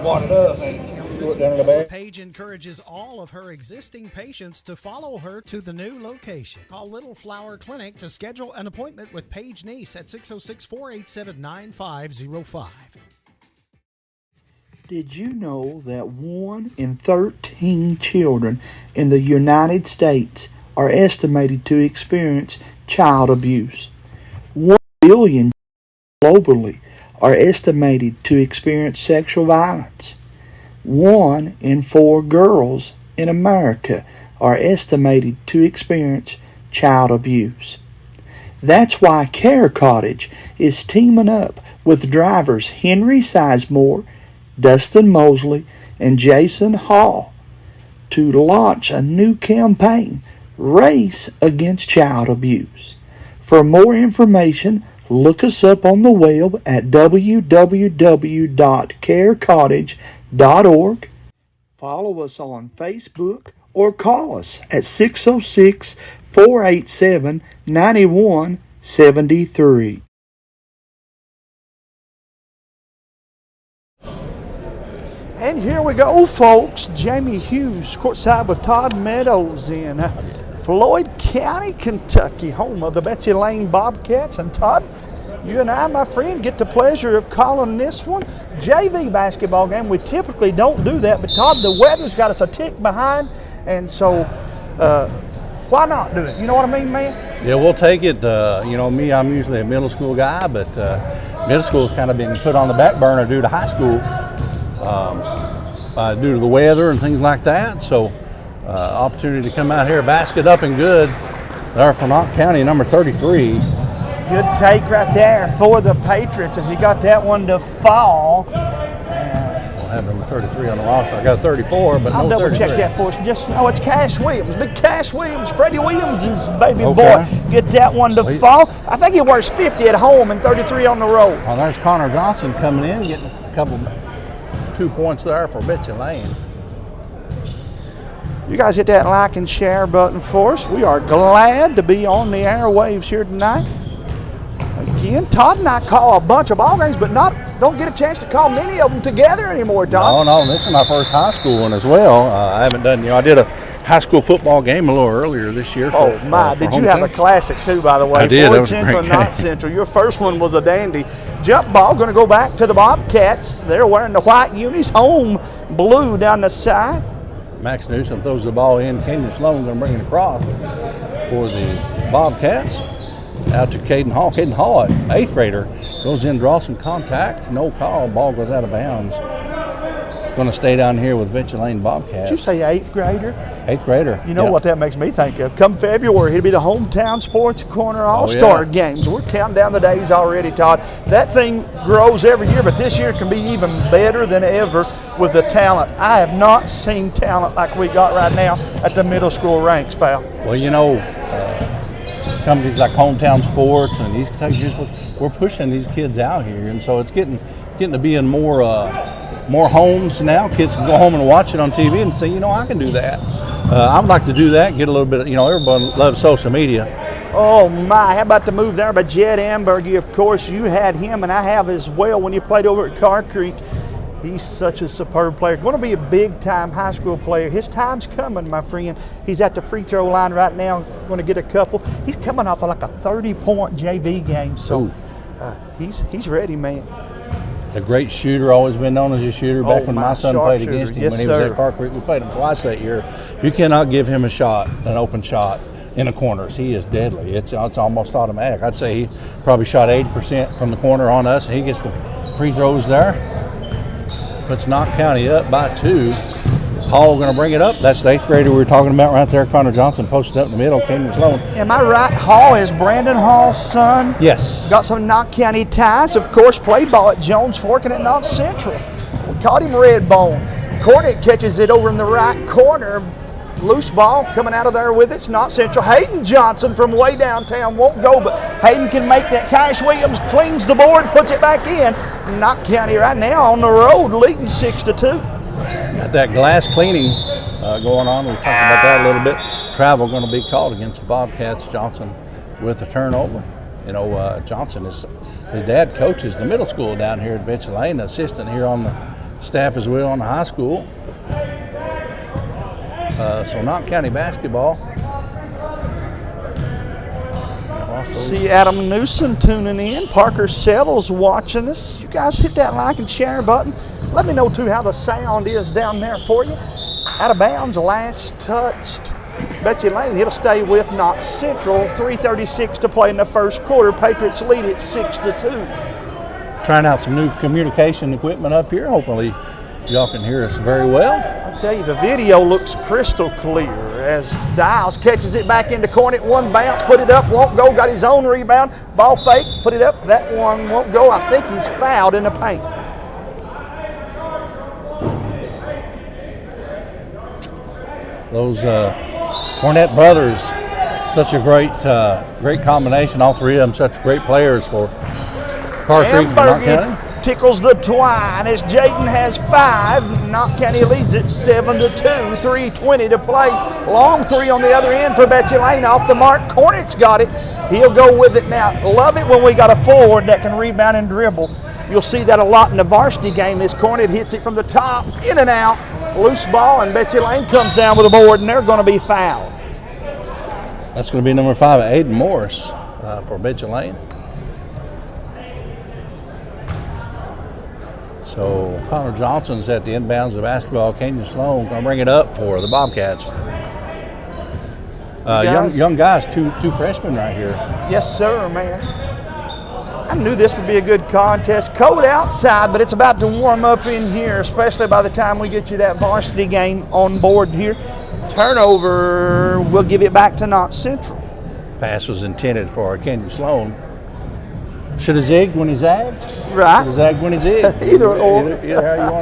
what it does. Put it down in the bag. Paige encourages all of her existing patients to follow her to the new location. Call Little Flower Clinic to schedule an appointment with Paige Neese at 606-487-9505. Did you know that 1 in 13 children in the United States are estimated to experience child abuse? 1 billion globally are estimated to experience sexual violence. 1 in 4 girls in America are estimated to experience child abuse. That's why Care Cottage is teaming up with drivers Henry Sizemore, Dustin Mosley, and Jason Hall to launch a new campaign, Race Against Child Abuse. For more information, look us up on the web at www.carecottage.org. Follow us on Facebook or call us at 606-487-9173. And here we go, folks. Jamie Hughes, courtside with Todd Meadows in Floyd County, Kentucky, home of the Betsy Layne Bobcats. And Todd, you and I, my friend, get the pleasure of calling this one JV basketball game. We typically don't do that, but Todd, the weather's got us a tick behind, and so why not do it? You know what I mean, man? Yeah, we'll take it. You know me, I'm usually a middle school guy, but middle school's kind of been put on the back burner due to high school. Due to the weather and things like that. So opportunity to come out here, basket up and good there for Knott County, number 33. Good take right there for the Patriots as he got that one to fall. We'll have number 33 on the roster. I got 34, but I'll no double 33. check that for us. It's Cash Williams. Big Cash Williams. Freddie Williams' baby boy. Get that one to fall. I think he wears 50 at home and 33 on the road. Well, there's Connor Johnson coming in, getting a couple 2 points there for Betsy Layne. You guys hit that like and share button for us. We are glad to be on the airwaves here tonight. Again, Todd and I call a bunch of ball games, but don't get a chance to call many of them together anymore, Todd. No, this is my first high school one as well. I haven't done, I did a high school football game a little earlier this year. Did you have a classic too, by the way? I did. Floyd Central, Knott Central. Your first one was a dandy. Jump ball, going to go back to the Bobcats. They're wearing the white unis, home blue down the side. Max Newsom throws the ball in. Kenyon Sloan going to bring it across for the Bobcats. Out to Caden Hall. Caden Hall, an 8th grader, goes in, draws some contact. No call. Ball goes out of bounds. Going to stay down here with Betsy Layne Bobcats. Did you say 8th grader? 8th grader. You know what that makes me think of? Come February, it'll be the Hometown Sports Corner All-Star Games. We're counting down the days already, Todd. That thing grows every year, but this year can be even better than ever with the talent. I have not seen talent like we got right now at the middle school ranks, pal. Well, companies like Hometown Sports and these things, we're pushing these kids out here, and so it's getting to be in more homes now. Kids can go home and watch it on TV and say, I can do that. I'd like to do that, get a little bit of, everybody loves social media. Oh my, how about the move there by Jed Ambergy? Of course, you had him, and I have as well when you played over at Car Creek. He's such a superb player. Going to be a big-time high school player. His time's coming, my friend. He's at the free throw line right now, going to get a couple. He's coming off of like a 30-point JV game, so he's ready, man. A great shooter, always been known as a shooter. Back when my son played against him, when he was at Car Creek, we played him twice that year. You cannot give him an open shot in the corners. He is deadly. It's almost automatic. I'd say he probably shot 80% from the corner on us, and he gets the free throws there. Puts Knott County up by 2. Hall going to bring it up. That's the 8th grader we were talking about right there. Connor Johnson posted up in the middle. Kenyon Sloan. Am I right? Hall is Brandon Hall's son. Yes. Got some Knott County ties. Of course, played ball at Jones Fork and at Knott Central. We caught him red bone. Cornett catches it over in the right corner. Loose ball coming out of there with it. It's Knott Central. Hayden Johnson from way downtown won't go, but Hayden can make that. Cash Williams cleans the board, puts it back in. Knott County right now on the road, leading 6-2. Got that glass cleaning going on. We talked about that a little bit. Travel going to be called against the Bobcats. Johnson with the turnover. Johnson his dad coaches the middle school down here at Betsy Layne, assistant here on the staff as well in the high school. So Knott County basketball. See Adam Newsom tuning in. Parker Settles watching us. You guys hit that like and share button. Let me know too how the sound is down there for you. Out of bounds, last touched Betsy Layne. It'll stay with Knott Central. 3:36 to play in the first quarter. Patriots lead it 6-2. Trying out some new communication equipment up here. Hopefully y'all can hear us very well. I tell you, the video looks crystal clear as Dials catches it back into corner. One bounce, put it up, won't go. Got his own rebound. Ball fake, put it up. That one won't go. I think he's fouled in the paint. Those Hornet brothers, such a great combination. All three of them, such great players for Carr Creek and Knott County. Tickles the twine as Jaden has 5. Knott County leads it 7-2. 3:20 to play. Long three on the other end for Betsy Layne. Off the mark. Cornet's got it. He'll go with it now. Love it when we got a forward that can rebound and dribble. You'll see that a lot in the varsity game. This Cornet hits it from the top, in and out. Loose ball, and Betsy Layne comes down with a board, and they're going to be fouled. That's going to be number 5, Aiden Morris for Betsy Layne. So Connor Johnson's at the inbounds of the basketball. Kenyon Sloan going to bring it up for the Bobcats. Young guys, two freshmen right here. Yes, sir, man. I knew this would be a good contest. Cold outside, but it's about to warm up in here, especially by the time we get you that varsity game on board here. Turnover, we'll give it back to Knott Central. Pass was intended for Kenyon Sloan. Should have zigged when he zagged. Right. Should have zagged when he zigged. Either or. Either how you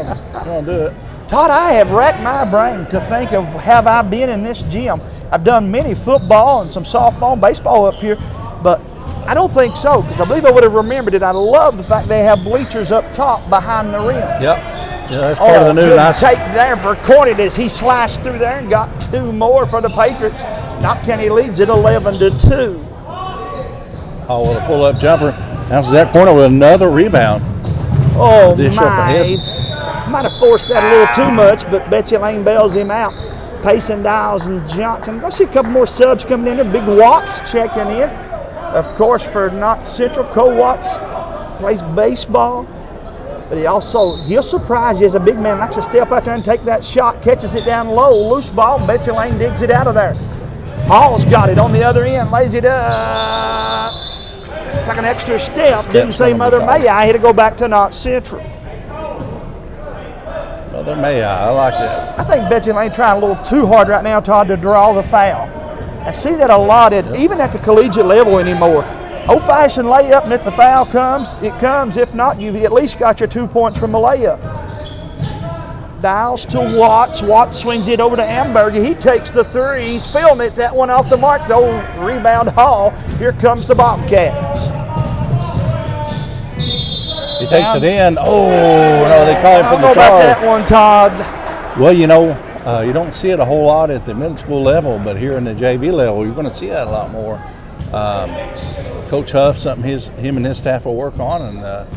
want to do it. Todd, I have racked my brain to think of have I been in this gym. I've done many football and some softball and baseball up here, but I don't think so, because I believe I would have remembered it. I love the fact they have bleachers up top behind the rim. Yep. Yeah, that's part of the new nice take there for Cornet as he sliced through there and got 2 more for the Patriots. Knott County leads it 11-2. Oh, with a pull-up jumper. Bounces that corner with another rebound. Oh, my. Might have forced that a little too much, but Betsy Layne bails him out. Payson, Dials, and Johnson. Go see a couple more subs coming in there. Big Watts checking in. Of course, for Knott Central, Cole Watts plays baseball, but he'll surprise you as a big man. Likes to step out there and take that shot, catches it down low, loose ball. Betsy Layne digs it out of there. Hall's got it on the other end, lays it up. Took an extra step. Didn't say Mother May I. Had to go back to Knott Central. Mother May I like that. I think Betsy Layne trying a little too hard right now, Todd, to draw the foul. I see that a lot, even at the collegiate level anymore. Old-fashioned layup, and if the foul comes, it comes. If not, you've at least got your 2 points from a layup. Dials to Watts. Watts swings it over to Amberger. He takes the 3. He's feeling it. That one off the mark, though. Rebound Hall. Here comes the Bobcats. He takes it in. Oh, no, they call him for the charge. I don't know about that one, Todd. Well, you don't see it a whole lot at the middle school level, but here in the JV level, you're going to see that a lot more. Coach Huff, something him and his staff will work on, and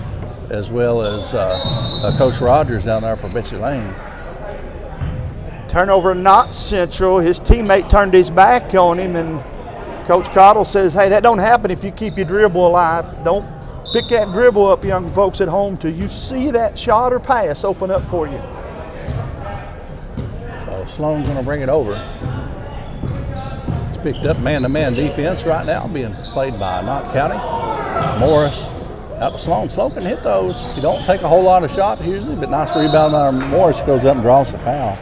as well as Coach Rogers down there for Betsy Layne. Turnover Knott Central. His teammate turned his back on him, and Coach Cottle says, hey, that don't happen if you keep your dribble alive. Don't pick that dribble up, young folks at home, till you see that shot or pass open up for you. Sloan's going to bring it over. It's picked up man-to-man defense right now, being played by Knott County. Morris out to Sloan. Sloan can hit those. You don't take a whole lot of shots usually, but nice rebound by Morris. Goes up and draws the foul.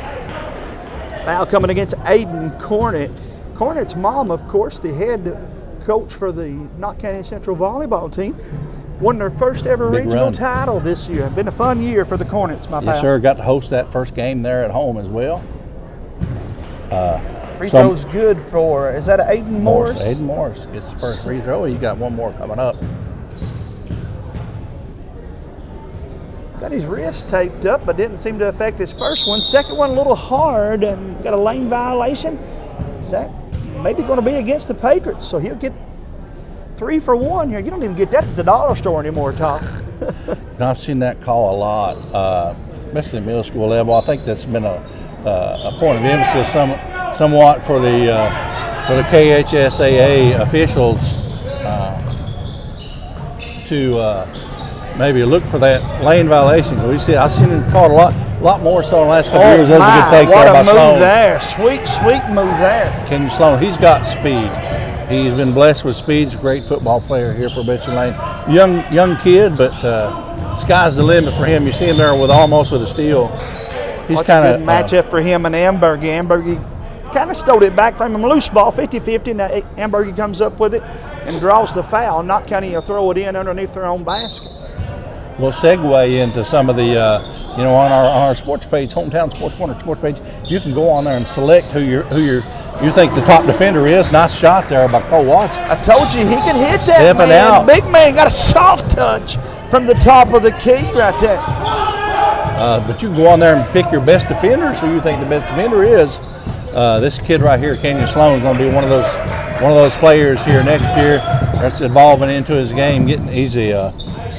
Foul coming against Aiden Cornet. Cornet's mom, of course, the head coach for the Knott County Central volleyball team. Won their first ever regional title this year. Been a fun year for the Cornets, my pal. Yes, sir. Got to host that first game there at home as well. Free throw's good for, is that Aiden Morris? Aiden Morris gets the first free throw. He's got one more coming up. Got his wrist taped up, but didn't seem to affect his first one. Second one a little hard and got a lane violation. Is that maybe going to be against the Patriots? So he'll get 3 for 1 here. You don't even get that at the dollar store anymore, Tom. I've seen that call a lot, especially middle school level. I think that's been a point of emphasis somewhat for the KHSAA officials to maybe look for that lane violation. I've seen him called a lot more so in the last couple years. That was a good take what there by a move Sloan. there. Sweet move there. Kenyon Sloan, he's got speed. He's been blessed with speed. He's a great football player here for Betsy Layne. Young kid, but sky's the limit for him. You see him there almost with a steal. He's kind of a good matchup for him and Ambergy. Ambergy kind of stole it back from him. Loose ball, 50-50. Now Ambergy comes up with it and draws the foul. Knott County will throw it in underneath their own basket. We'll segue into some of the, on our sports page, Hometown Sports Corner sports page. You can go on there and select who you think the top defender is. Nice shot there by Cole Watts. I told you he could hit that. Stepping out. Big man got a soft touch from the top of the key right there. But you can go on there and pick your best defenders. Who you think the best defender is? This kid right here, Kenyon Sloan, is going to be one of those players here next year that's evolving into his game, getting easy.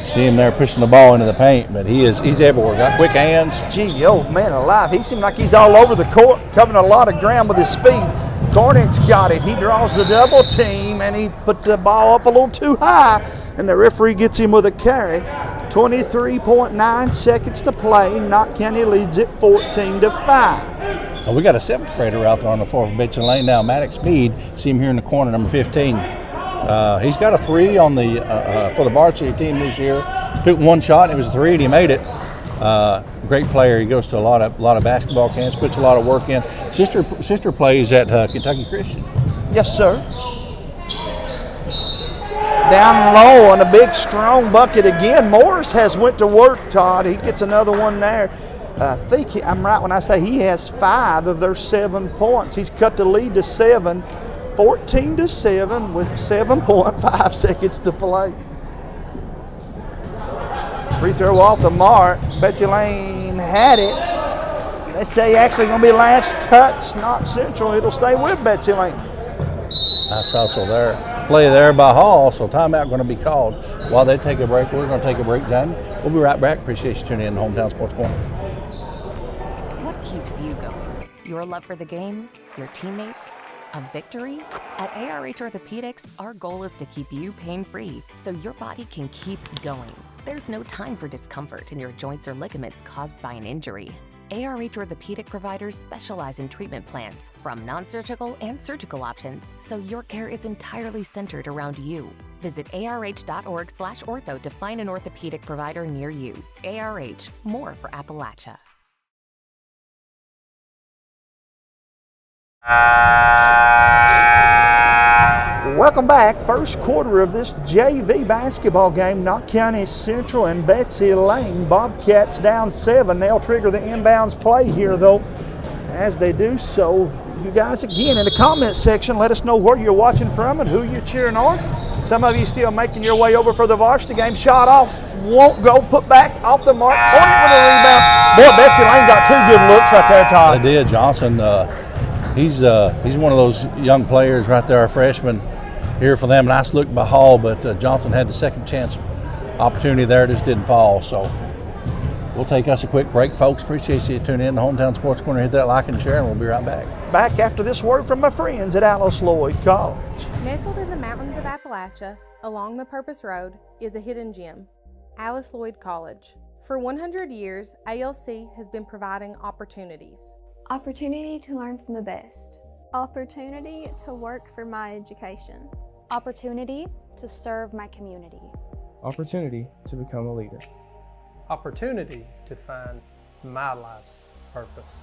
See him there pushing the ball into the paint, but he's everywhere. Got quick hands. Gee, oh man alive. He seems like he's all over the court, covering a lot of ground with his speed. Garnett's got it. He draws the double team, and he put the ball up a little too high, and the referee gets him with a carry. 23.9 seconds to play. Knott County leads it 14-5. We got a 7th grader out there on the floor for Betsy Layne now, Maddox Speed. See him here in the corner, number 15. He's got a 3 on the for the varsity team this year. Took one shot, and it was a 3, and he made it. Great player. He goes to a lot of basketball camps, puts a lot of work in. Sister plays at Kentucky Christian. Yes, sir. Down low on a big, strong bucket again. Morris has went to work, Todd. He gets another one there. I think I'm right when I say he has 5 of their 7 points. He's cut the lead to 7, 14-7 with 7.5 seconds to play. Free throw off the mark. Betsy Layne had it. They say actually going to be last touch, Knott Central. It'll stay with Betsy Layne. Nice hustle there. Play there by Hall, so timeout going to be called. While they take a break, we're going to take a break down. We'll be right back. Appreciate you tuning in to Hometown Sports Corner. What keeps you going? Your love for the game? Your teammates? A victory? At ARH Orthopedics, our goal is to keep you pain-free so your body can keep going. There's no time for discomfort in your joints or ligaments caused by an injury. ARH Orthopedic providers specialize in treatment plans, from non-surgical and surgical options, so your care is entirely centered around you. Visit arh.org/ortho to find an orthopedic provider near you. ARH, more for Appalachia. Welcome back. First quarter of this JV basketball game. Knott County Central and Betsy Layne. Bobcats down 7. They'll trigger the inbounds play here, though. As they do so, you guys, again, in the comment section, let us know where you're watching from and who you're cheering on. Some of you still making your way over for the varsity game. Shot off, won't go, put back off the mark. Corner with a rebound. Boy, Betsy Layne got 2 good looks right there, Todd. They did. Johnson, he's one of those young players right there, a freshman here for them. Nice look by Hall, but Johnson had the second chance opportunity there, just didn't fall. So we'll take us a quick break, folks. Appreciate you tuning in to Hometown Sports Corner. Hit that like and share, and we'll be right back. Back after this word from my friends at Alice Lloyd College. Nestled in the mountains of Appalachia, along the Purpose Road, is a hidden gem, Alice Lloyd College. For 100 years, ALC has been providing opportunities. Opportunity to learn from the best. Opportunity to work for my education. Opportunity to serve my community. Opportunity to become a leader. Opportunity to find my life's purpose.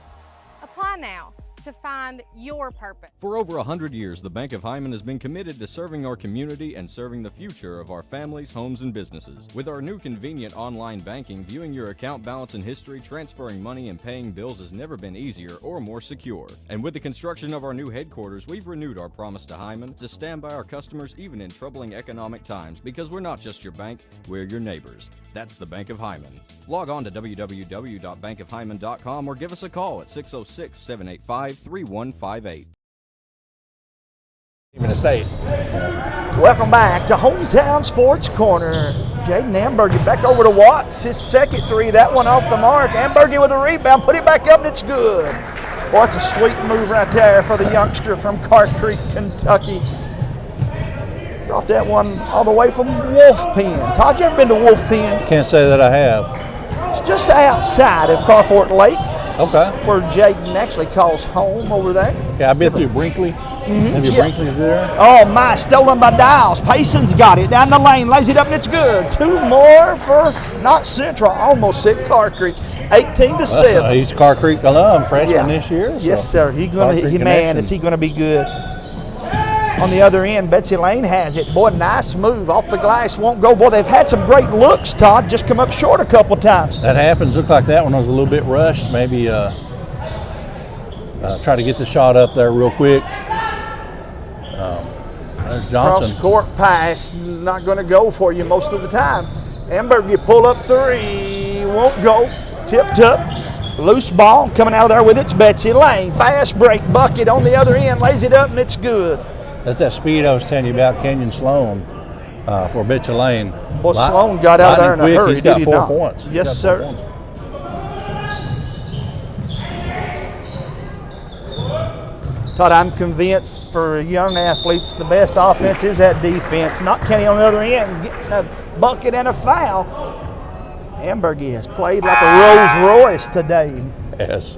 Apply now to find your purpose. For over 100 years, the Bank of Hyman has been committed to serving our community and serving the future of our families, homes, and businesses. With our new convenient online banking, viewing your account balance and history, transferring money, and paying bills has never been easier or more secure. And with the construction of our new headquarters, we've renewed our promise to Hyman to stand by our customers even in troubling economic times, because we're not just your bank, we're your neighbors. That's the Bank of Hyman. Log on to www.bankofhyman.com or give us a call at 606-785-3158. State. Welcome back to Hometown Sports Corner. Jaden Ambergy back over to Watts. His second three, that one off the mark. Ambergy with a rebound, put it back up, and it's good. Boy, it's a sweet move right there for the youngster from Car Creek, Kentucky. Brought that one all the way from Wolf Pen. Todd, you ever been to Wolf Pen? Can't say that I have. It's just outside of Carfort Lake. Okay. Where Jaden actually calls home over there. Yeah, I've been through Brinkley. Have you Brinkley's there? Oh my, stolen by Dials. Payson's got it down the lane, lays it up, and it's good. 2 more for Knott Central. Almost hit Car Creek, 18-7. He's Car Creek alum, freshman this year. So yes, sir. Is he gonna be good? On the other end, Betsy Layne has it. Boy, nice move off the glass, won't go. Boy, they've had some great looks, Todd. Just come up short a couple times. That happens. Looked like that one was a little bit rushed. Maybe try to get the shot up there real quick. There's Johnson. Cross-court pass, not going to go for you most of the time. Amberg, you pull up 3, won't go. Tipped up, loose ball, coming out of there with it's Betsy Layne. Fast break bucket on the other end, lays it up, and it's good. That's that speed I was telling you about, Kenyon Sloan, for Betsy Layne. Well, Sloan got out there in a hurry. He's got 4 points. Yes, sir. Todd, I'm convinced for young athletes, the best offense is that defense. Not Kenny on the other end, getting a bucket and a foul. Ambergy has played like a Rolls Royce today. Yes.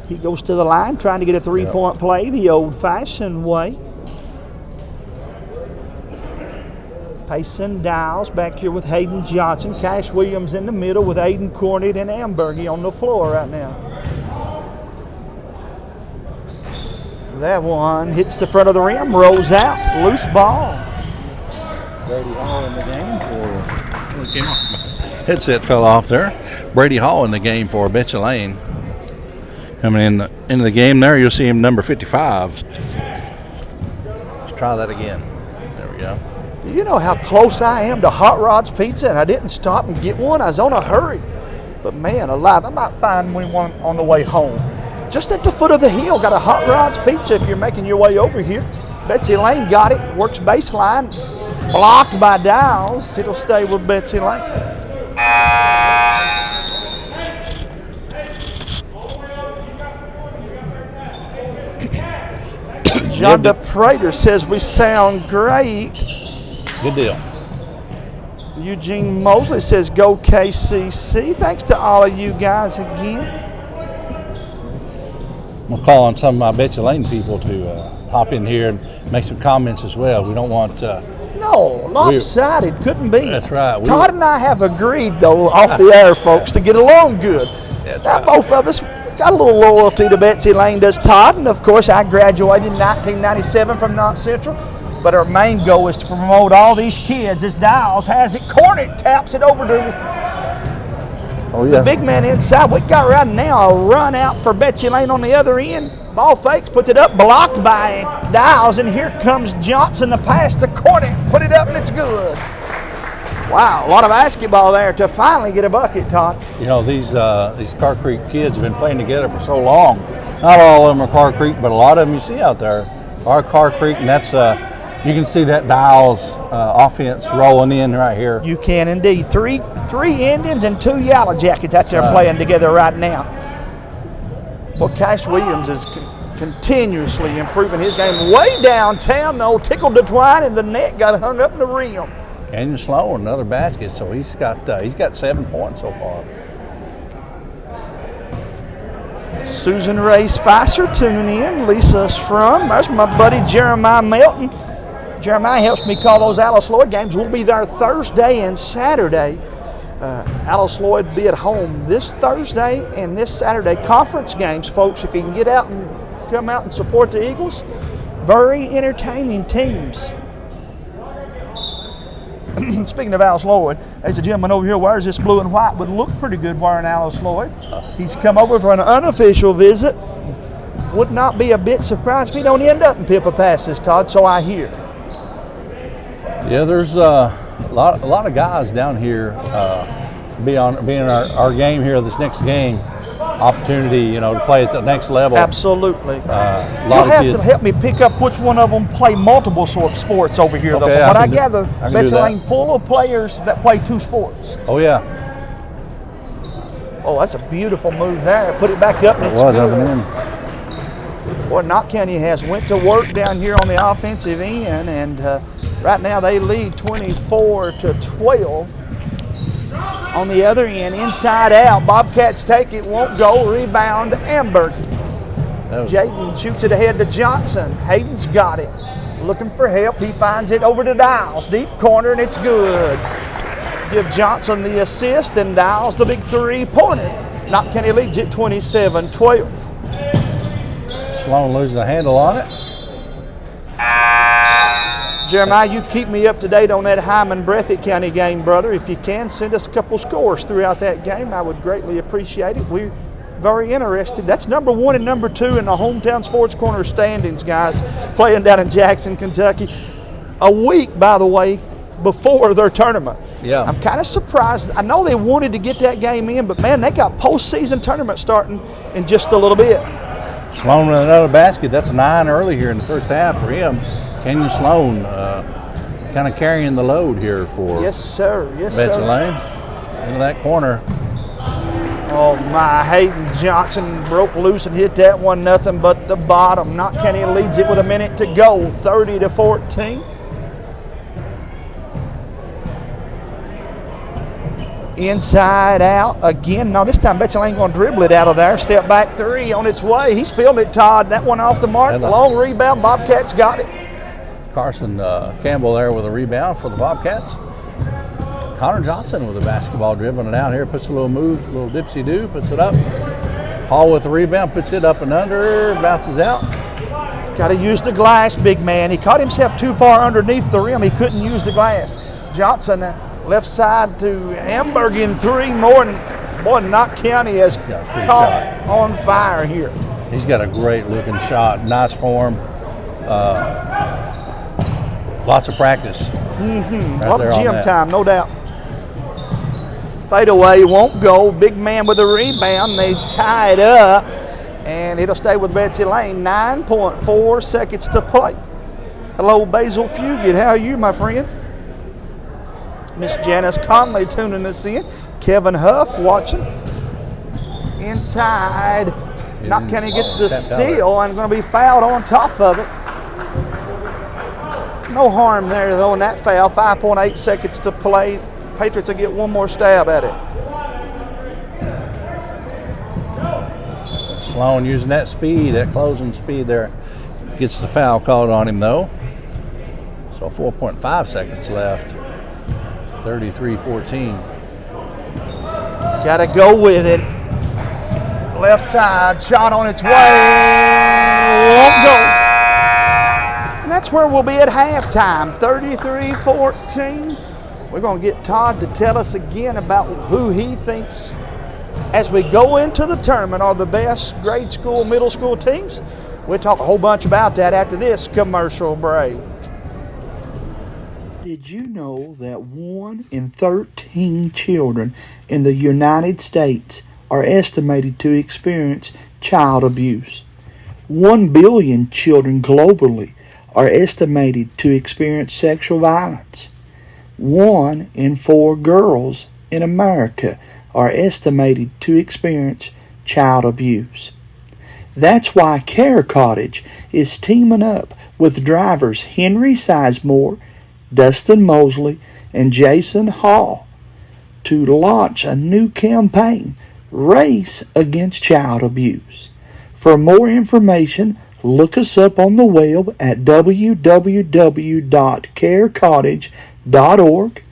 He goes to the line trying to get a 3-point play the old-fashioned way. Payson Dials back here with Hayden Johnson. Cash Williams in the middle with Aiden Cornett and Ambergy on the floor right now. That one hits the front of the rim, rolls out, loose ball. Brady Hall in the game for. Headset fell off there. Brady Hall in the game for Betsy Layne. Coming into the game there, you'll see him number 55. Let's try that again. There we go. Do you know how close I am to Hot Rod's Pizza, and I didn't stop and get one? I was on a hurry. But man alive, I might find one on the way home. Just at the foot of the hill, got a Hot Rod's Pizza if you're making your way over here. Betsy Layne got it, works baseline, blocked by Dials. It'll stay with Betsy Layne. John DePrater says we sound great. Good deal. Eugene Mosley says go KCC. Thanks to all of you guys again. I'm going to call on some of my Betsy Layne people to hop in here and make some comments as well. We don't want... no, lopsided. Couldn't be. That's right. Todd and I have agreed, though, off the air, folks, to get along good. That's now, right. Both of us got a little loyalty to Betsy Layne, does Todd. And, of course, I graduated in 1997 from Knott Central. But our main goal is to promote all these kids. As Dials has it, Cornett taps it over to... The big man inside. We got right now a run out for Betsy Layne on the other end. Ball fakes, puts it up, blocked by Dials, and here comes Johnson, the pass to Cornett. Put it up, and it's good. Wow, a lot of basketball there to finally get a bucket, Todd. You know, these Car Creek kids have been playing together for so long. Not all of them are Car Creek, but a lot of them you see out there are Car Creek, and that's you can see that Dials offense rolling in right here. You can indeed. Three Indians and 2 Yellow Jackets out there playing together right now. Well, Cash Williams is continuously improving his game. Way downtown, though, tickled the twine, and the net got hung up in the rim. Kenyon Sloan, another basket, so he's got 7 points so far. Susan Ray Spicer tuning in. Lisa Shrum. There's my buddy Jeremiah Melton. Jeremiah helps me call those Alice Lloyd games. We'll be there Thursday and Saturday. Alice Lloyd will be at home this Thursday and this Saturday. Conference games, folks, if you can get out and come out and support the Eagles. Very entertaining teams. Speaking of Alice Lloyd, there's a gentleman over here who wears this blue and white, would look pretty good wearing Alice Lloyd. He's come over for an unofficial visit. Would not be a bit surprised if he don't end up in Pippa Passes, Todd, so I hear. Yeah, there's a lot of guys down here being our game here this next game. opportunity, to play at the next level. Absolutely. You'll have to help me pick up which one of them play multiple sports over here, though. From what I gather, Betsy Layne full of players that play 2 sports. Oh, yeah. Oh, that's a beautiful move there. Put it back up, and it's good. Boy, Knott County has went to work down here on the offensive end, and right now they lead 24-12. On the other end, inside out, Bobcats take it, won't go, rebound, Amberg. Jaden shoots it ahead to Johnson. Hayden's got it. Looking for help, he finds it over to Dials. Deep corner, and it's good. Give Johnson the assist, and Dials the big 3-pointer. Knott County leads it 27-12. Sloan losing the handle on it. Jeremiah, you keep me up to date on that Hyman-Breathitt County game, brother. If you can, send us a couple scores throughout that game. I would greatly appreciate it. We're very interested. That's number 1 and number 2 in the Hometown Sports Corner standings, guys, playing down in Jackson, Kentucky. A week, by the way, before their tournament. Yeah. I'm kind of surprised. I know they wanted to get that game in, but, man, they got postseason tournament starting in just a little bit. Sloan with another basket. That's 9 early here in the first half for him. Kenyon Sloan kind of carrying the load here for Yes, sir. Yes, Betsy sir. Layne. Into that corner. Oh, my. Hayden Johnson broke loose and hit that one. Nothing but the bottom. Knott County leads it with a minute to go, 30-14. Inside out again. No, this time Betsy Layne going to dribble it out of there. Step back 3 on its way. He's fielding it, Todd. That one off the mark. Long rebound. Bobcats got it. Carson Campbell there with a rebound for the Bobcats. Connor Johnson with a basketball dribbling it out here. Puts a little move, a little dipsy-do, puts it up. Hall with the rebound, puts it up and under, bounces out. Got to use the glass, big man. He caught himself too far underneath the rim. He couldn't use the glass. Johnson, left side to Amberg in 3 more. And boy, Knott County has caught on fire here. He's got a great looking shot. Nice form. Lots of practice. Right, a lot of gym time, no doubt. Fade away, won't go. Big man with a rebound. They tie it up, and it'll stay with Betsy Layne. 9.4 seconds to play. Hello, Basil Fugit. How are you, my friend? Miss Janice Conley tuning us in. Kevin Huff watching. Inside. Knott County gets the steal and going to be fouled on top of it. No harm there, though, in that foul. 5.8 seconds to play. Patriots will get one more stab at it. Sloan using that speed, that closing speed there. Gets the foul called on him, though. So 4.5 seconds left. 33-14. Got to go with it. Left side, shot on its way. Won't go. And that's where we'll be at halftime, 33-14. We're going to get Todd to tell us again about who he thinks, as we go into the tournament, are the best grade school, middle school teams. We'll talk a whole bunch about that after this commercial break. Did you know that 1 in 13 children in the United States are estimated to experience child abuse? 1 billion children globally are estimated to experience sexual violence. 1 in 4 girls in America are estimated to experience child abuse. That's why Care Cottage is teaming up with drivers Henry Sizemore, Dustin Mosley, and Jason Hall to launch a new campaign, Race Against Child Abuse. For more information, look us up on the web at www.carecottage.org.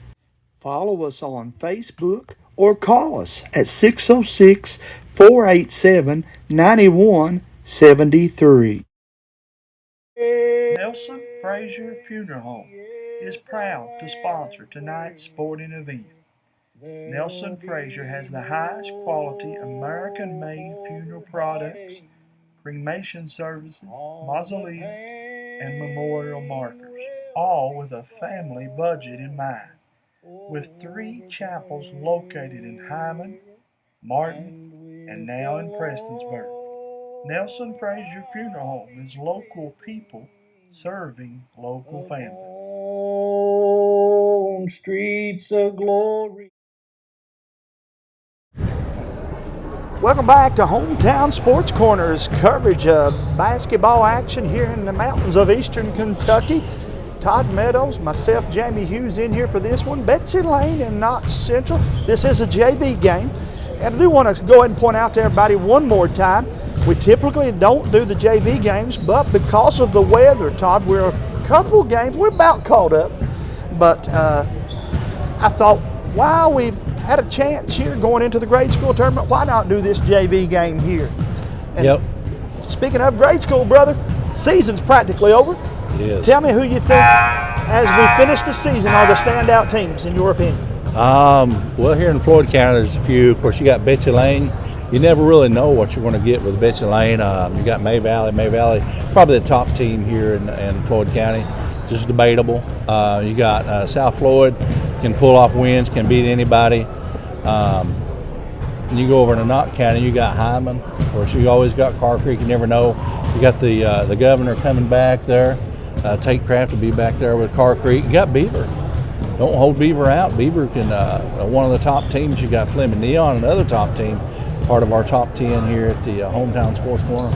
Follow us on Facebook or call us at 606-487-9173. Nelson Frazier Funeral Home is proud to sponsor tonight's sporting event. Nelson Frazier has the highest quality American-made funeral products, cremation services, mausoleums, and memorial markers, all with a family budget in mind. With 3 chapels located in Hyman, Martin, and now in Prestonsburg. Nelson Frazier Funeral Home is local people serving local families. On streets of glory. Welcome back to Hometown Sports Corner's coverage of basketball action here in the mountains of eastern Kentucky. Todd Meadows, myself, Jamie Hughes in here for this one. Betsy Layne and Knott Central. This is a JV game. And I do want to go ahead and point out to everybody one more time, we typically don't do the JV games, but because of the weather, Todd, we're a couple games, we're about caught up. But I thought, while we've had a chance here going into the grade school tournament, why not do this JV game here? And yep. Speaking of grade school, brother, season's practically over. It is. Tell me who you think, as we finish the season, are the standout teams, in your opinion? Well, here in Floyd County, there's a few. Of course, you got Betsy Layne. You never really know what you're going to get with Betsy Layne. You got May Valley. May Valley, probably the top team here in Floyd County. Just debatable. You got South Floyd, can pull off wins, can beat anybody. You go over to Knott County, you got Hyman. Of course, you always got Car Creek. You never know. You got the governor coming back there. Tate Craft will be back there with Car Creek. You got Beaver. Don't hold Beaver out. Beaver can one of the top teams. You got Fleming Neon, another top team, part of our top 10 here at the Hometown Sports Corner.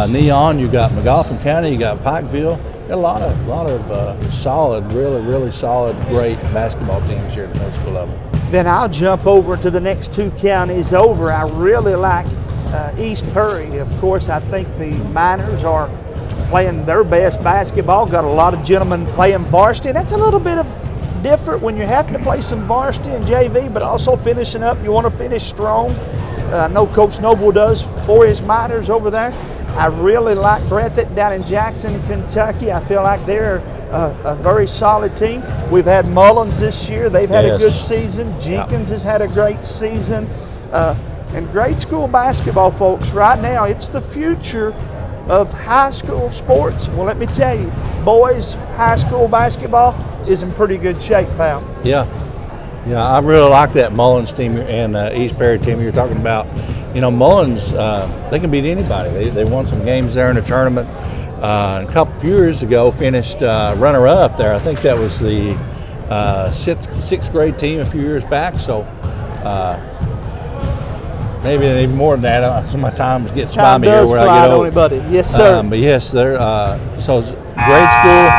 Neon, you got McGoffin County, you got Pikeville. You got a lot of solid, really solid, great basketball teams here at the middle school level. Then I'll jump over to the next two counties over. I really like East Prairie. Of course, I think the Miners are playing their best basketball. Got a lot of gentlemen playing varsity. That's a little bit of different when you're having to play some varsity and JV, but also finishing up. You want to finish strong. I know Coach Noble does for his Miners over there. I really like Breathitt down in Jackson, Kentucky. I feel like they're a very solid team. We've had Mullins this year. They've had a good season. Jenkins has had a great season. And grade school basketball, folks, right now, it's the future of high school sports. Well, let me tell you, boys high school basketball is in pretty good shape, pal. Yeah, I really like that Mullins team and East Prairie team you're talking about. You know, Mullins, they can beat anybody. They won some games there in the tournament. A couple few years ago, finished runner-up there. I think that was the sixth grade team a few years back. So maybe even more than that. So my time gets by me here where I get old. Buddy. Yes, sir. But yes, they're so grade school,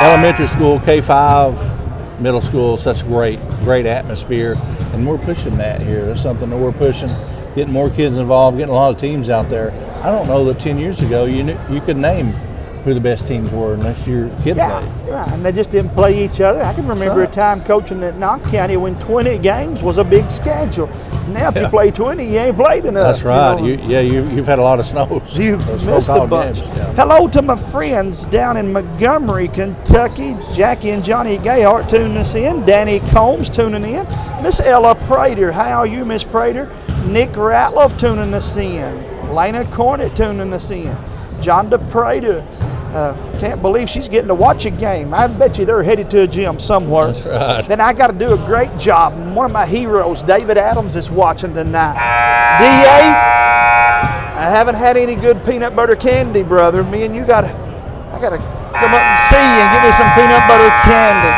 elementary school, K-5, middle school. Such a great atmosphere, and we're pushing that here. That's something that we're pushing. Getting more kids involved, getting a lot of teams out there. I don't know that 10 years ago you could name who the best teams were unless your kid played. Right, and they just didn't play each other. I can remember a time coaching at Knott County when 20 games was a big schedule. Now if you play 20, you ain't played enough. That's right. You've had a lot of snows. You've missed a bunch. Hello to my friends down in Montgomery, Kentucky. Jackie and Johnny Gayhart tuning us in. Danny Combs tuning in. Miss Ella Prater, how are you, Miss Prater? Nick Ratliff tuning us in. Lena Cornett tuning us in. John DePrater. Can't believe she's getting to watch a game. I bet you they're headed to a gym somewhere. That's right. Then I got to do a great job. One of my heroes, David Adams, is watching tonight. DA, I haven't had any good peanut butter candy, brother. Me and you I got to come up and see you and give me some peanut butter candy.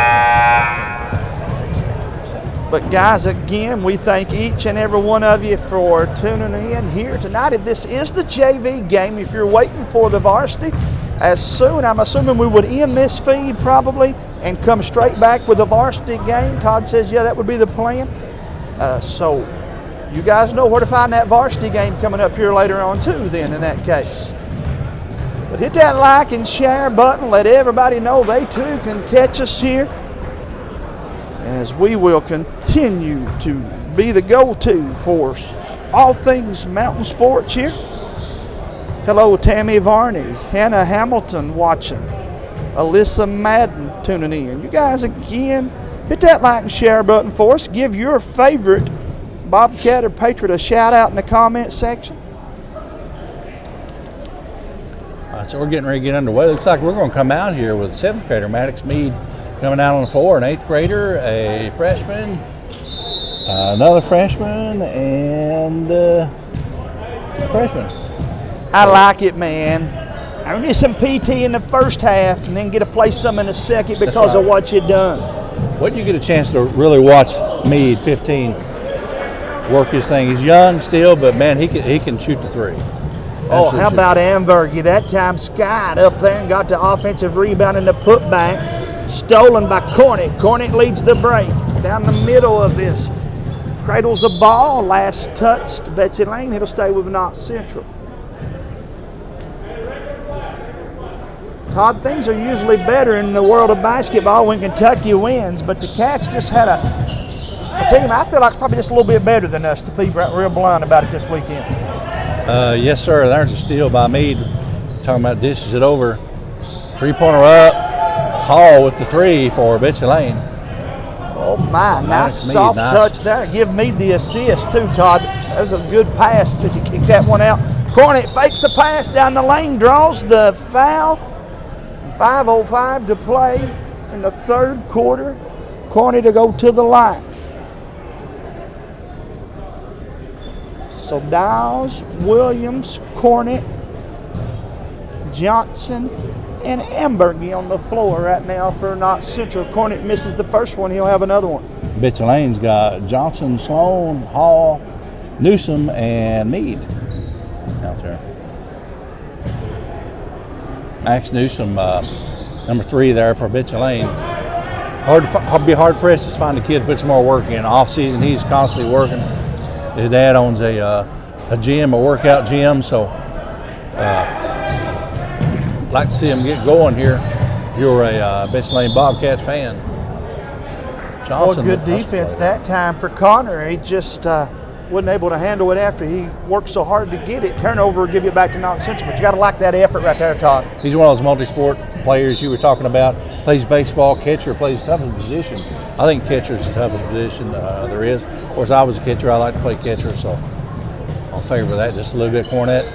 But guys, again, we thank each and every one of you for tuning in here tonight. If this is the JV game, if you're waiting for the varsity, as soon, I'm assuming we would end this feed probably and come straight back with the varsity game. Todd says, yeah, that would be the plan. So you guys know where to find that varsity game coming up here later on too then in that case. But hit that like and share button. Let everybody know they too can catch us here as we will continue to be the go-to for all things mountain sports here. Hello, Tammy Varney, Hannah Hamilton watching, Alyssa Madden tuning in. You guys, again, hit that like and share button for us. Give your favorite Bobcat or Patriot a shout out in the comment section. So we're getting ready to get underway. Looks like we're going to come out here with 7th grader Maddox Mead coming out on the floor, an 8th grader, a freshman, another freshman, and Freshman. I like it, man. I need some PT in the first half and then get to play some in the second because of what you done. When you get a chance to really watch Meade, 15, work his thing. He's young still, but man, he can shoot the three. Oh, how about Ambergy? That time skied up there and got the offensive rebound and the putback. Stolen by Cornett. Cornett leads the break down the middle of this. Cradles the ball. Last touch to Betsy Layne. It'll stay with Knott Central. Todd, things are usually better in the world of basketball when Kentucky wins, but the Cats just had a team I feel like probably just a little bit better than us, to be real blunt about it this weekend. Yes, sir. There's a steal by Meade. Talking about dishes it over. Three-pointer up. Hall with the three for Betsy Layne. Oh, my. Nice soft touch there. Give Meade the assist, too, Todd. That was a good pass since he kicked that one out. Cornett fakes the pass down the lane, draws the foul. 5:05 to play in the third quarter. Cornett to go to the line. So Dowes, Williams, Cornett, Johnson, and Ambergy on the floor right now for Knott Central. Cornett misses the first one. He'll have another one. Betsy Layne's got Johnson, Sloan, Hall, Newsom, and Meade out there. Max Newsom, number 3 there for Betsy Layne. I'll be hard pressed to find a kid to put some more work in. Off season, he's constantly working. His dad owns a gym, a workout gym, so like to see him get going here. If you're a Betsy Layne Bobcats fan. Johnson, good defense that time for Connor. He just wasn't able to handle it after he worked so hard to get it. Turnover, give you back to Knott Central, but you got to like that effort right there, Todd. He's one of those multi-sport players you were talking about. Plays baseball, catcher, plays the toughest position. I think catcher's the toughest position there is. Of course, I was a catcher. I like to play catcher, so I'll favor that just a little bit. Cornett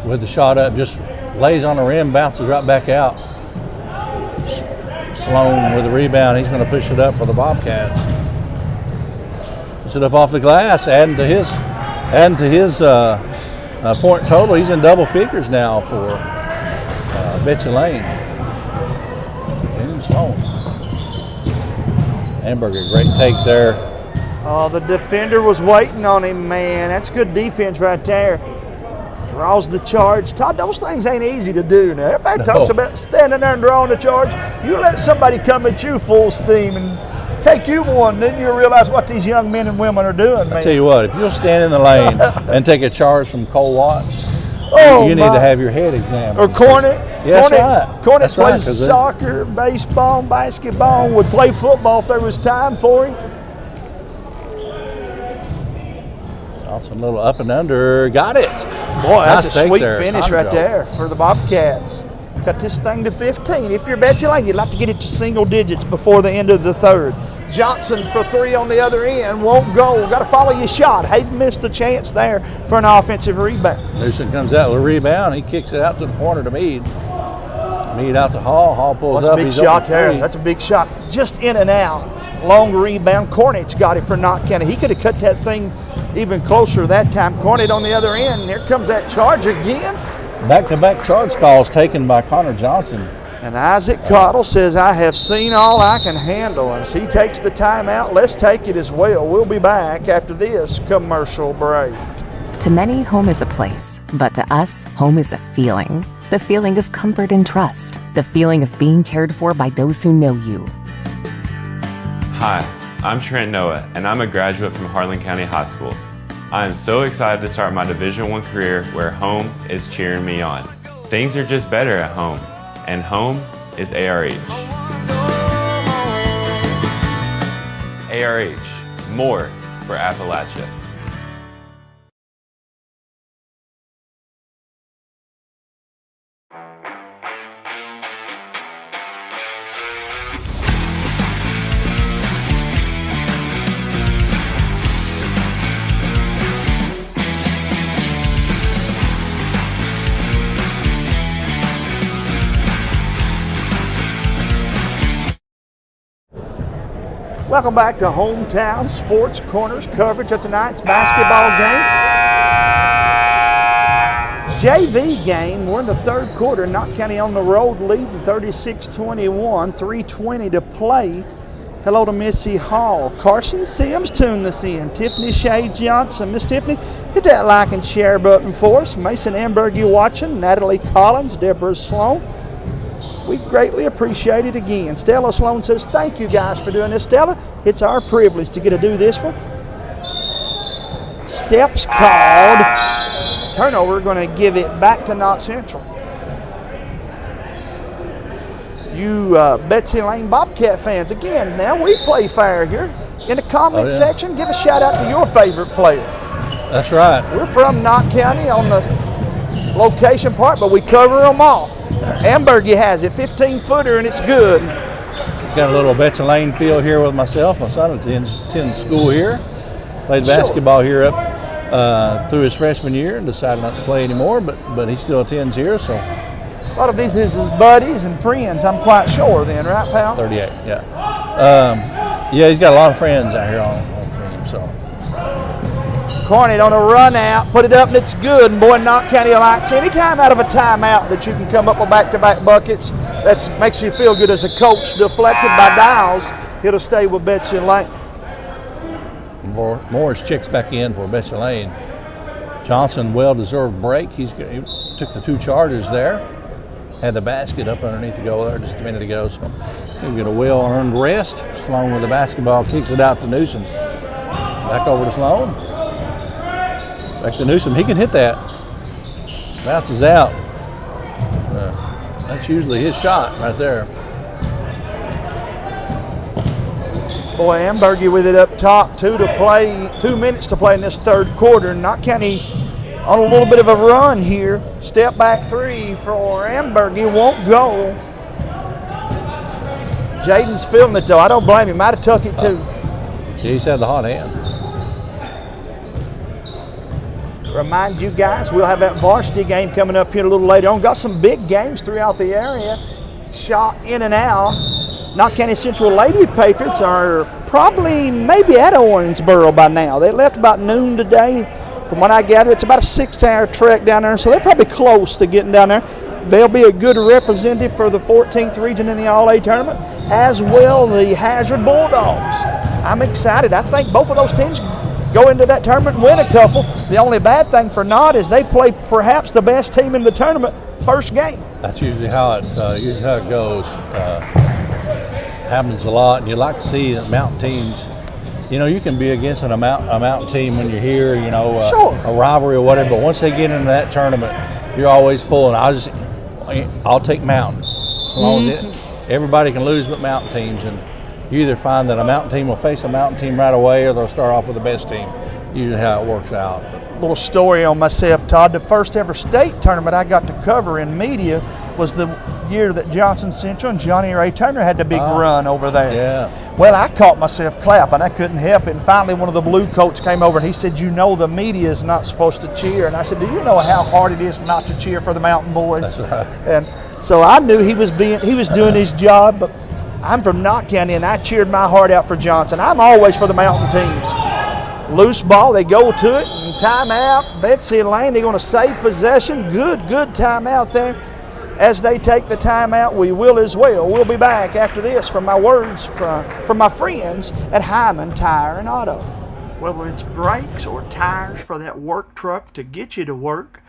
with the shot up, just lays on the rim, bounces right back out. Sloan with the rebound. He's going to push it up for the Bobcats. Puts it up off the glass, adding to his point total. He's in double figures now for Betsy Layne. And Sloan. Amberger, great take there. Oh, the defender was waiting on him, man. That's good defense right there. Draws the charge. Todd, those things ain't easy to do now. Everybody talks about standing there and drawing the charge. You let somebody come at you full steam and take you one, then you'll realize what these young men and women are doing, man. I tell you what, if you'll stand in the lane and take a charge from Cole Watts, you need to have your head examined. Or Cornett. Yeah, that's right. Cornett plays soccer, baseball, basketball, would play football if there was time for him. Johnson, a little up and under, got it. Boy, that's a sweet finish right there for the Bobcats. Cut this thing to 15. If you're Betsy Layne, you'd like to get it to single digits before the end of the third. Johnson for 3 on the other end, won't go. Got to follow your shot. Hayden missed the chance there for an offensive rebound. Newsom comes out with a rebound. He kicks it out to the corner to Meade. Meade out to Hall. Hall pulls up. That's a big shot there. That's a big shot. Just in and out. Long rebound. Cornett's got it for Knott County. He could have cut that thing even closer that time. Cornett on the other end. And here comes that charge again. Back-to-back charge calls taken by Connor Johnson. And Isaac Cottle says, I have seen all I can handle. And as he takes the timeout, let's take it as well. We'll be back after this commercial break. To many, home is a place, but to us, home is a feeling. The feeling of comfort and trust. The feeling of being cared for by those who know you. Hi, I'm Trent Noah, and I'm a graduate from Harlan County High School. I am so excited to start my Division I career where home is cheering me on. Things are just better at home, and home is ARH. ARH, more for Appalachia. Welcome back to Hometown Sports Corners coverage of tonight's basketball game. JV game, we're in the third quarter. Knott County on the road leading 36-21, 3:20 to play. Hello to Missy Hall. Carson Sims tuned us in. Tiffany Shea Johnson. Miss Tiffany, hit that like and share button for us. Mason Amberg, you watching. Natalie Collins, Deborah Sloan. We greatly appreciate it again. Stella Sloan says, thank you guys for doing this. Stella, it's our privilege to get to do this one. Steps called. Turnover, going to give it back to Knott Central. You Betsy Layne Bobcat fans, again, now we play fair here. In the comment section, give a shout out to your favorite player. That's right. We're from Knott County on the location part, but we cover them all. Ambergy has it, 15-footer, and it's good. Got a little Betsy Layne feel here with myself. My son attends school here. Played basketball here up through his freshman year and decided not to play anymore, but he still attends here. So a lot of these is his buddies and friends, I'm quite sure then, right, pal? 38, yeah. Yeah, he's got a lot of friends out here on the team, so. Cornet on a run out, put it up and it's good. And boy, Knott County likes any time out of a timeout that you can come up with back-to-back buckets. That makes you feel good as a coach. Deflected by Dials, it'll stay with Betsy Layne. Morris checks back in for Betsy Layne. Johnson, well-deserved break. He took the 2 charges there. Had the basket up underneath the goal there just a minute ago. So he'll get a well-earned rest. Sloan with the basketball kicks it out to Newsom. Back over to Sloan. Back to Newsom. He can hit that. Bounces out. That's usually his shot right there. Boy, Ambergy with it up top. 2 minutes to play in this third quarter. Knott County on a little bit of a run here. Step back 3 for Ambergy. Won't go. Jaden's feeling it though. I don't blame him. Might have took it too. He's had the hot hand. Remind you guys, we'll have that varsity game coming up here a little later on. Got some big games throughout the area. Shot in and out. Knott County Central Lady Patriots are probably maybe at Owensboro by now. They left about noon today. From what I gather, it's about a 6-hour trek down there, so they're probably close to getting down there. They'll be a good representative for the 14th region in the All-A tournament, as well the Hazard Bulldogs. I'm excited. I think both of those teams go into that tournament and win a couple. The only bad thing for Knott is they play perhaps the best team in the tournament first game. That's usually how it goes. Happens a lot, and you like to see mountain teams. You know, you can be against a mountain team when you're here, you know, a rivalry or whatever, but once they get into that tournament, you're always pulling. I'll take mountain. As long as everybody can lose but mountain teams, and you either find that a mountain team will face a mountain team right away or they'll start off with the best team. Usually how it works out. Little story on myself, Todd. The first ever state tournament I got to cover in media was the year that Johnson Central and Johnny Ray Turner had the big run over there. Yeah. Well, I caught myself clapping. I couldn't help it. And finally, one of the blue coats came over and he said, you know the media is not supposed to cheer. And I said, do you know how hard it is not to cheer for the Mountain Boys? That's right. And so I knew he was doing his job, but I'm from Knott County and I cheered my heart out for Johnson. I'm always for the mountain teams. Loose ball, they go to it, and timeout. Betsy Layne, they're going to save possession. Good timeout there. As they take the timeout, we will as well. We'll be back after this from my words from my friends at Hyman Tire and Auto. Whether it's brakes or tires for that work truck to get you to work,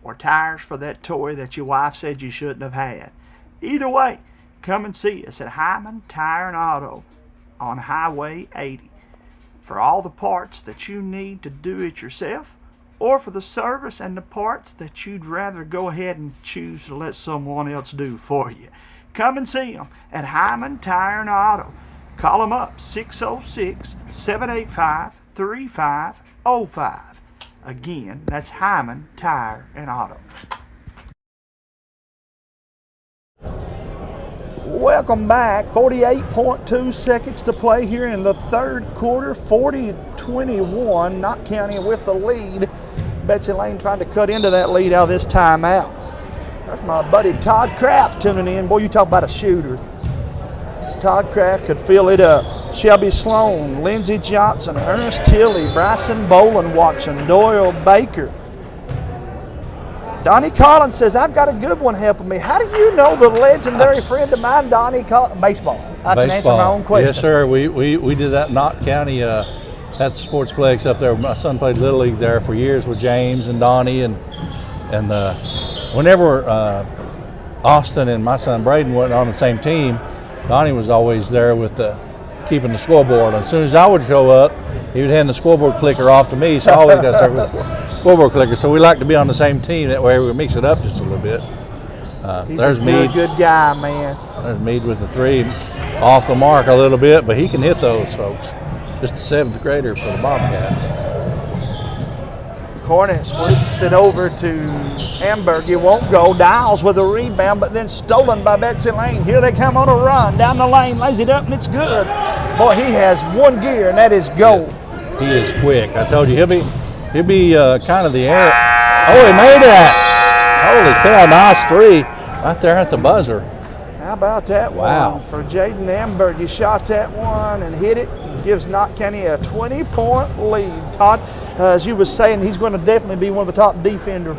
or tires for that toy that your wife said you shouldn't have had. Either way, come and see us at Hyman Tire and Auto on Highway 80. For all the parts that you need to do it yourself, or for the service and the parts that you'd rather go ahead and choose to let someone else do for you. Come and see them at Hyman Tire and Auto. Call them up, 606-785-3505. Again, that's Hyman Tire and Auto. Welcome back. 48.2 seconds to play here in the third quarter. 40-21. Knott County with the lead. Betsy Layne trying to cut into that lead out of this timeout. That's my buddy Todd Kraft tuning in. Boy, you talk about a shooter. Todd Kraft could fill it up. Shelby Sloan, Lindsey Johnson, Ernest Tilley, Bryson Boland watching, Doyle Baker. Donnie Collins says, I've got a good one helping me. How do you know the legendary friend of mine, Donnie Collins? Baseball. I can answer my own question. Yes, sir. We did that in Knott County at the Sportsplex up there. My son played Little League there for years with James and Donnie. And whenever Austin and my son Braden went on the same team, Donnie was always there with keeping the scoreboard. And as soon as I would show up, he would hand the scoreboard clicker off to me, so I always got to start with the scoreboard clicker. So we like to be on the same team. That way we mix it up just a little bit. He's there's a Meade. good guy, man. There's Meade with the 3, off the mark a little bit, but he can hit those folks. Just a 7th grader for the Bobcats. Cornet sweeps it over to Hamburg. It won't go. Dials with a rebound, but then stolen by Betsy Layne. Here they come on a run down the lane, lays it up, and it's good. Boy, he has one gear, and that is go. He is quick. I told you he'll be kind of the air. Oh, he made that! Holy cow! Nice 3 right there at the buzzer. How about that wow. one for Jaden Hamburg? He shot that one and hit it. Gives Knott County a 20-point lead. Todd, as you were saying, he's going to definitely be one of the top defenders,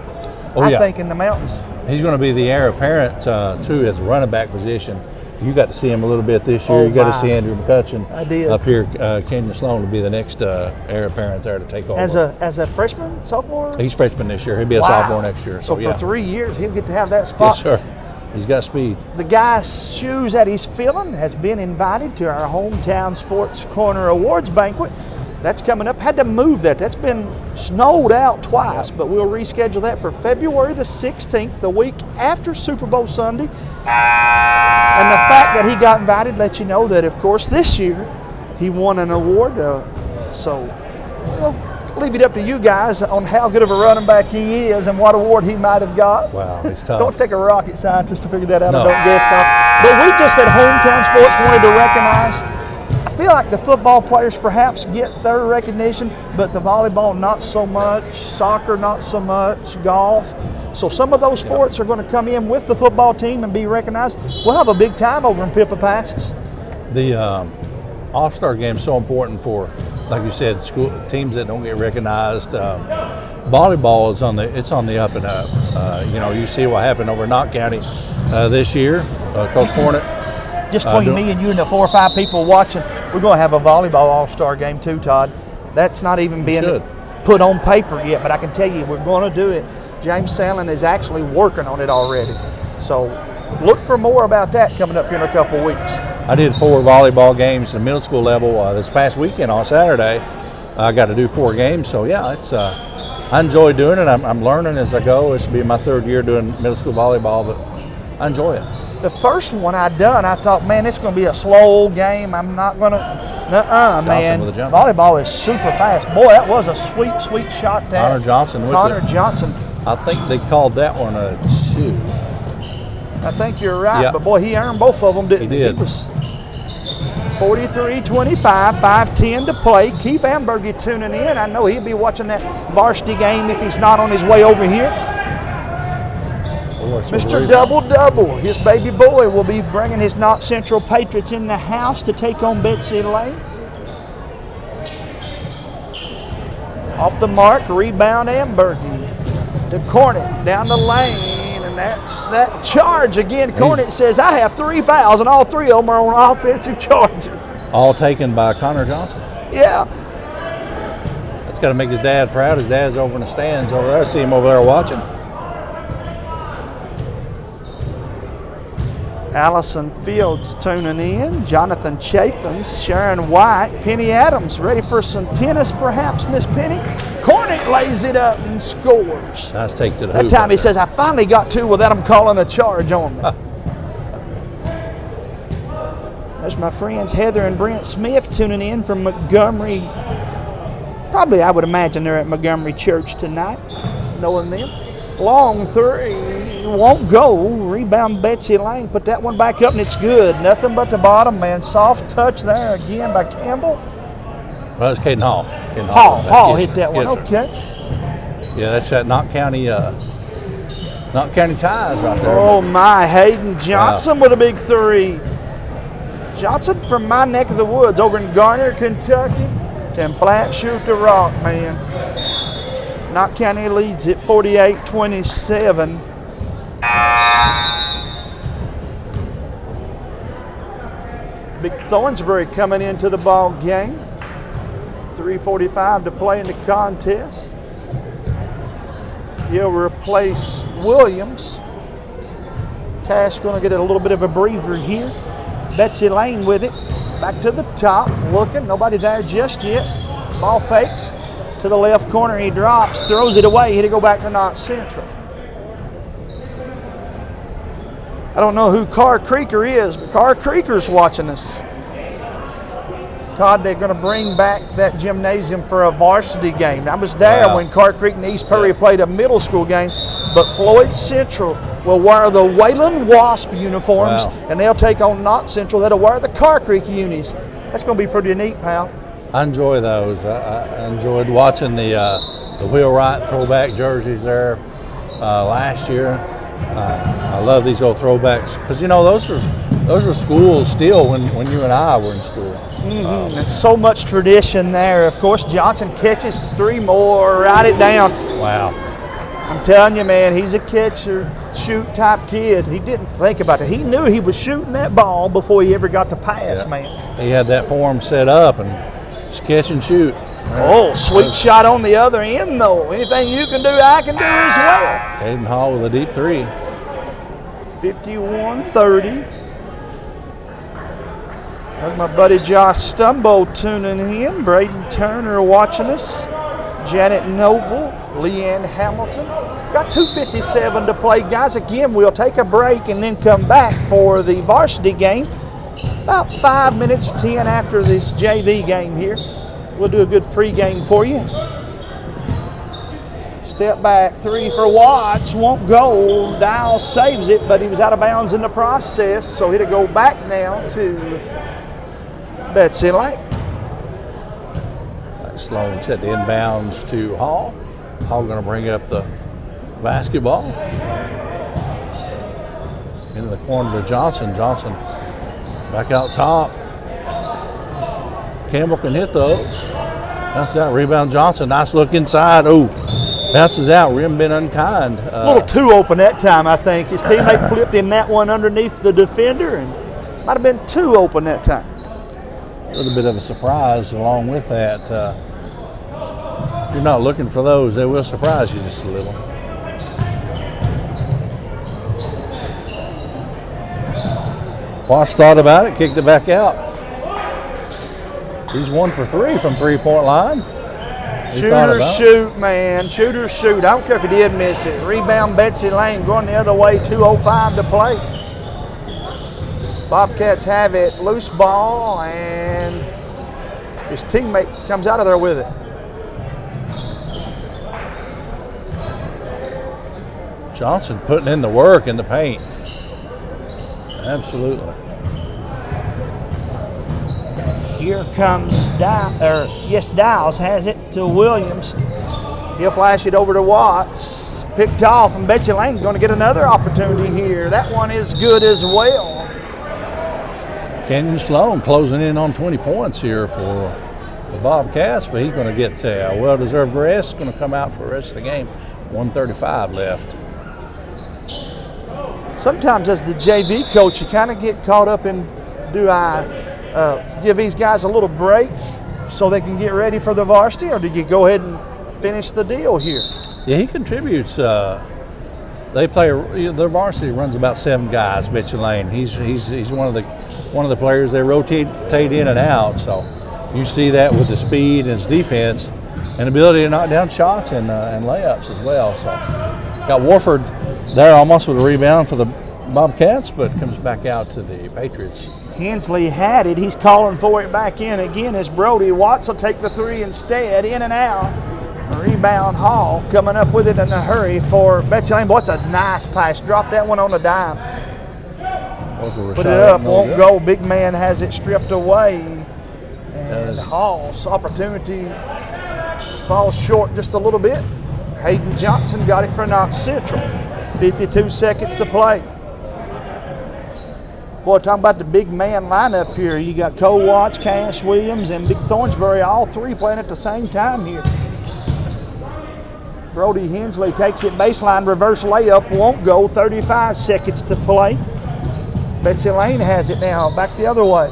I think, in the mountains. He's going to be the heir apparent, too, as a running back position. You got to see him a little bit this year. You got to see Andrew McCutcheon up here. Kenyon Sloan will be the next heir apparent there to take over. As a freshman, sophomore? He's freshman this year. He'll be a sophomore next year. So for 3 years, he'll get to have that spot. Yes, sir. He's got speed. The guy's shoes that he's filling has been invited to our hometown Sports Corner Awards banquet. That's coming up. Had to move that. That's been snowed out twice, but we'll reschedule that for February the 16th, the week after Super Bowl Sunday. And the fact that he got invited lets you know that, of course, this year he won an award. So we'll leave it up to you guys on how good of a running back he is and what award he might have got. Wow, he's tough. Don't take a rocket scientist to figure that out. No. I don't guess that. But we just at Hometown Sports wanted to recognize, I feel like the football players perhaps get their recognition, but the volleyball not so much, soccer not so much, golf. So some of those sports are going to come in with the football team and be recognized. We'll have a big time over in Pippa Passes. The All-Star game is so important for, like you said, school teams that don't get recognized. Volleyball is on the up and up. You see what happened over in Knott County this year. Coach Cornet. Just between me and you and the 4 or 5 people watching, we're going to have a volleyball all-star game too, Todd. That's not even being put on paper yet, but I can tell you we're going to do it. James Sandlin is actually working on it already. So look for more about that coming up here in a couple of weeks. I did 4 volleyball games at the middle school level this past weekend on Saturday. I got to do 4 games, so yeah, it's I enjoy doing it. I'm learning as I go. This will be my 3rd year doing middle school volleyball, but I enjoy it. The first one I done, I thought, man, it's going to be a slow game. I'm not going to, man. Volleyball is super fast. Boy, that was a sweet, sweet shot there. Connor Johnson. Johnson. I think they called that one a 2. I think you're right, but boy, he earned both of them, didn't he? He did. He was 43-25, 5:10 to play. Keith Ambergy tuning in. I know he'll be watching that varsity game if he's not on his way over here. Mr. Double-Double, his baby boy, will be bringing his Knott Central Patriots in the house to take on Betsy Layne. Off the mark, rebound Ambergy. To Cornet, down the lane, and that's that charge again. Cornet says, I have 3 fouls, and all 3 of them are on offensive charges. All taken by Connor Johnson. Yeah. That's got to make his dad proud. His dad's over in the stands over there. I see him over there watching. Allison Fields tuning in. Jonathan Chaffins, Sharon White, Penny Adams ready for some tennis perhaps, Miss Penny. Cornet lays it up and scores. Nice take to the that hoop. Time he says, I finally got 2 without him calling a charge on me. There's my friends Heather and Brent Smith tuning in from Montgomery. Probably, I would imagine they're at Montgomery Church tonight, knowing them. Long 3, won't go. Rebound Betsy Layne. Put that one back up and it's good. Nothing but the bottom, man. Soft touch there again by Campbell. Well, that's Caden Hall. Hall hit that one. Okay. Yeah, that's that Knott County ties right there. Oh my, Hayden Johnson with a big 3. Johnson from my neck of the woods over in Garner, Kentucky, can flat shoot the rock, man. Knott County leads at 48-27. Big Thornsbury coming into the ball game. 3:45 to play in the contest. He'll replace Williams. Cash going to get a little bit of a breather here. Betsy Layne with it. Back to the top, looking. Nobody there just yet. Ball fakes to the left corner. He drops, throws it away. He'll go back to Knott Central. I don't know who Carr Creeker is, but Carr Creeker's watching us. Todd, they're going to bring back that gymnasium for a varsity game. I was there when Carr Creek and East Prairie played a middle school game, but Floyd Central will wear the Wayland Wasp uniforms, and they'll take on Knott Central. That'll wear the Carr Creek unis. That's going to be pretty neat, pal. I enjoy those. I enjoyed watching the wheelwright throwback jerseys there last year. I love these old throwbacks because those are schools still when you and I were in school. And so much tradition there. Of course, Johnson catches 3 more. Write it down. Wow. I'm telling you, man, he's a catch-or-shoot type kid. He didn't think about it. He knew he was shooting that ball before he ever got to pass, man. He had that for him set up and just catch and shoot. Oh, sweet shot on the other end, though. Anything you can do, I can do as well. Hayden Hall with a deep 3. 51-30. There's my buddy Josh Stumbo tuning in. Braden Turner watching us. Janet Noble, Leanne Hamilton. Got 2:57 to play, guys. Again, we'll take a break and then come back for the varsity game. About 5 minutes, 10 after this JV game here. We'll do a good pregame for you. Step back 3 for Watts, won't go. Dial saves it, but he was out of bounds in the process, so it'll go back now to Betsy Layne. Sloan set the inbounds to Hall. Hall going to bring up the basketball. Into the corner to Johnson. Johnson back out top. Campbell can hit those. Bounces out, rebound Johnson. Nice look inside. Oh, bounces out. Rim been unkind. A little too open that time, I think. His teammate flipped him that one underneath the defender, and might have been too open that time. A little bit of a surprise along with that. If you're not looking for those, they will surprise you just a little. Watts thought about it, kicked it back out. He's 1 for 3 from 3-point line. Shooter shoot, man. Shooter shoot. I don't care if he did miss it. Rebound Betsy Layne going the other way. 2:05 to play. Bobcats have it. Loose ball, and his teammate comes out of there with it. Johnson putting in the work in the paint. Absolutely. Here comes Dials has it to Williams. He'll flash it over to Watts. Picked off, and Betsy Layne going to get another opportunity here. That one is good as well. Kenyon Sloan closing in on 20 points here for the Bobcats, but he's going to get a well-deserved rest. Going to come out for the rest of the game. 1:35 left. Sometimes as the JV coach, you kind of get caught up in, do I give these guys a little break so they can get ready for the varsity, or do you go ahead and finish the deal here? Yeah, he contributes. They play. Their varsity runs about 7 guys. Betsy Layne. He's one of the players they rotate in and out. So you see that with the speed and his defense and ability to knock down shots and layups as well. So got Warford there almost with a rebound for the Bobcats, but comes back out to the Patriots. Hensley had it. He's calling for it back in again as Brody. Watts will take the 3 instead. In and out. Rebound Hall coming up with it in a hurry for Betsy Layne. What's a nice pass. Drop that one on the dime. Put it up. Won't go. Big man has it stripped away. And Hall's opportunity falls short just a little bit. Hayden Johnson got it for Knott Central. 52 seconds to play. Boy, talking about the big man lineup here. You got Cole Watts, Cash Williams, and Big Thornsbury, all 3 playing at the same time here. Brody Hensley takes it baseline, reverse layup, won't go. 35 seconds to play. Betsy Layne has it now, back the other way.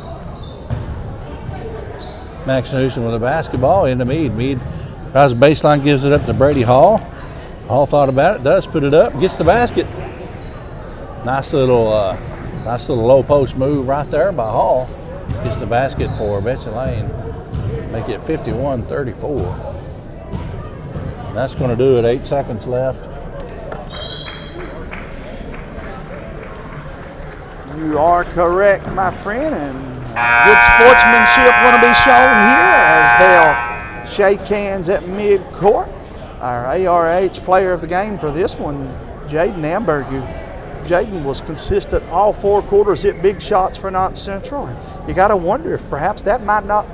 Max Newsom with a basketball into Meade. Meade tries the baseline, gives it up to Brady Hall. Hall thought about it, does put it up, gets the basket. Nice little low post move right there by Hall. Gets the basket for Betsy Layne. Make it 51-34. That's going to do it. 8 seconds left. You are correct, my friend, and good sportsmanship going to be shown here as they'll shake hands at mid-court. Our ARH player of the game for this one, Jaden Amberg. Jaden was consistent all 4 quarters, hit big shots for Knott Central. And you got to wonder if perhaps that might not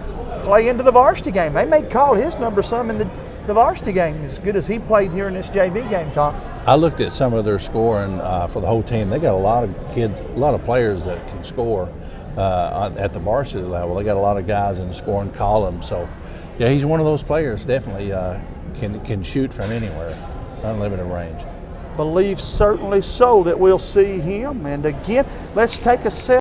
play into the varsity game. They may call his number some in the varsity game, as good as he played here in this JV game, Tom. I looked at some of their scoring for the whole team. They got a lot of kids, a lot of players that can score at the varsity level. They got a lot of guys in the scoring column. So, yeah, he's one of those players. Definitely can shoot from anywhere, unlimited range. Believe certainly so that we'll see him. And again, let's take a set.